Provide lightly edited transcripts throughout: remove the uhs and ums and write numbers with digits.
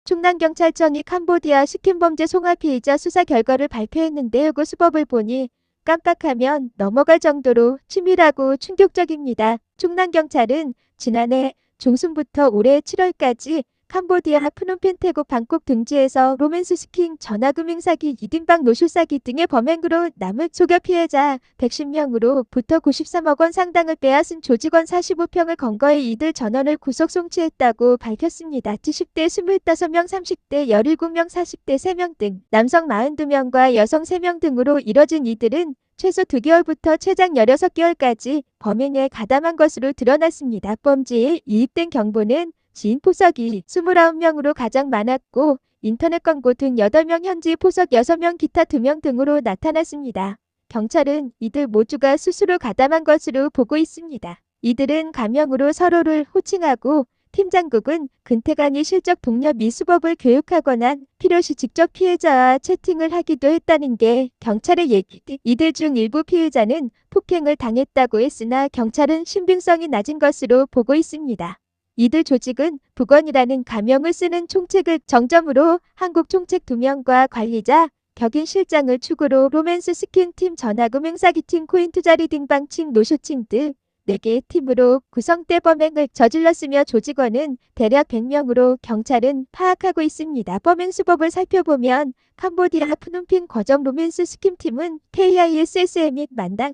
충남경찰청이 캄보디아 스킨범죄 송화 피의자 수사 결과를 발표했는데요. 그 수법을 보니 깜빡하면 넘어갈 정도로 치밀하고 충격적입니다. 충남경찰은 지난해 중순부터 올해 7월까지 캄보디아 프놈펜 태국 방콕 등지에서 로맨스 스킨 전화금융 사기 2등방 노쇼 사기 등의 범행으로 남을 속여 피해자 110명으로부터 93억 원 상당을 빼앗은 조직원 45평을 검거해 이들 전원을 구속 송치했다고 밝혔습니다. 70대 25명, 30대 17명, 40대 3명 등 남성 42명과 여성 3명 등으로 이뤄진 이들은 최소 2개월부터 최장 16개월까지 범행에 가담한 것으로 드러났습니다. 범죄에 이입된 경보는 지인 포석이 29명으로 가장 많았고 인터넷 광고 등 8명, 현지 포석 6명, 기타 2명 등으로 나타났습니다. 경찰은 이들 모두가 스스로 가담한 것으로 보고 있습니다. 이들은 가명으로 서로를 호칭하고 팀장국은 근태간이 실적 동료 미 수법을 교육하거나 필요시 직접 피해자와 채팅을 하기도 했다는 게 경찰의 얘기. 이들 중 일부 피해자는 폭행을 당했다고 했으나 경찰은 신빙성이 낮은 것으로 보고 있습니다. 이들 조직은 북원이라는 가명을 쓰는 총책을 정점으로 한국 총책 2명과 관리자, 격인 실장을 축으로 로맨스 스킨팀, 전화금융 사기팀, 코인 투자 리딩방팀, 노쇼팀 등 4개의 팀으로 구성돼 범행을 저질렀으며 조직원은 대략 100명으로 경찰은 파악하고 있습니다. 범행 수법을 살펴보면 캄보디아 프놈펜 거점 로맨스 스킨팀은 KISSM 및 만당,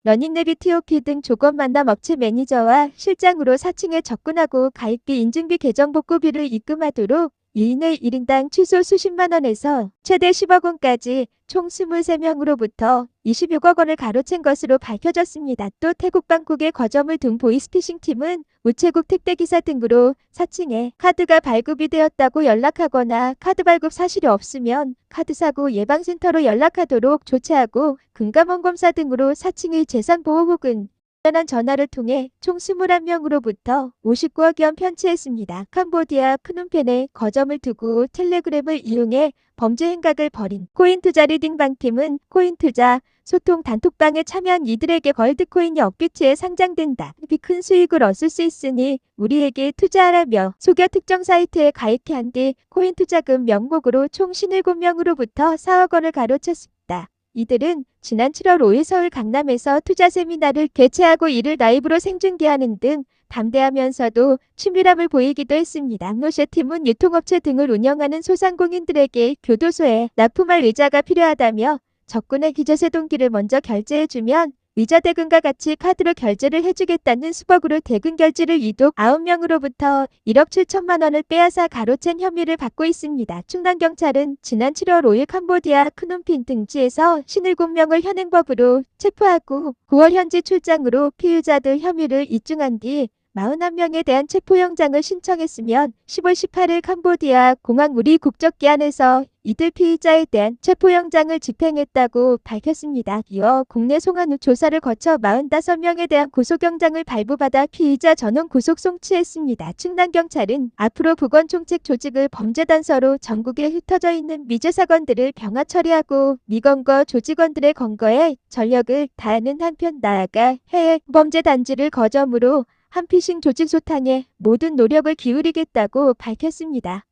러닝네비 티오키 등 조건 만남 업체 매니저와 실장으로 4층에 접근하고 가입비, 인증비, 계정 복구비를 입금하도록 2인의 1인당 최소 수십만 원에서 최대 10억 원까지 총 23명으로부터 26억 원을 가로챈 것으로 밝혀졌습니다. 또 태국 방콕의 거점을 둔 보이스피싱 팀은 우체국 택배기사 등으로 4층에 카드가 발급이 되었다고 연락하거나 카드 발급 사실이 없으면 카드사고 예방센터로 연락하도록 조치하고 금감원검사 등으로 4층의 재산보호 혹은 관련한 전화를 통해 총 21명으로부터 59억 원 편취했습니다. 캄보디아 프놈펜에 거점을 두고 텔레그램을 이용해 범죄 행각을 벌인 코인투자 리딩방팀은 코인투자 소통 단톡방에 참여한 이들에게 골드코인이 억비치에 상장된다. 큰 수익을 얻을 수 있으니 우리에게 투자하라며 속여 특정 사이트에 가입한 뒤 코인투자금 명목으로 총 57명으로부터 4억 원을 가로챘습니다. 이들은 지난 7월 5일 서울 강남에서 투자 세미나를 개최하고 이를 라이브로 생중계하는 등 담대하면서도 치밀함을 보이기도 했습니다. 노쇼팀은 유통업체 등을 운영하는 소상공인들에게 교도소에 납품할 의자가 필요하다며 적군의 기저세 동기를 먼저 결제해주면 위자 대금과 같이 카드로 결제를 해주겠다는 수법으로 대금 결제를 이독 9명으로부터 1억 7천만 원을 빼앗아 가로챈 혐의를 받고 있습니다. 충남경찰은 지난 7월 5일 캄보디아 프놈펜 등지에서 57명을 현행법으로 체포하고 9월 현지 출장으로 피의자들 혐의를 입증한 뒤 41명에 대한 체포영장을 신청했으며 10월 18일 캄보디아 공항 우리 국적기안에서 이들 피의자에 대한 체포영장을 집행했다고 밝혔습니다. 이어 국내 송환 후 조사를 거쳐 45명에 대한 구속영장을 발부받아 피의자 전원 구속 송치했습니다. 충남경찰은 앞으로 북원 총책 조직을 범죄단서로 전국에 흩어져 있는 미제 사건들을 병화 처리하고 미검거 조직원들의 검거에 전력을 다하는 한편 나아가 해외 범죄 단지를 거점으로 한피싱 조직 소탕에 모든 노력을 기울이겠다고 밝혔습니다.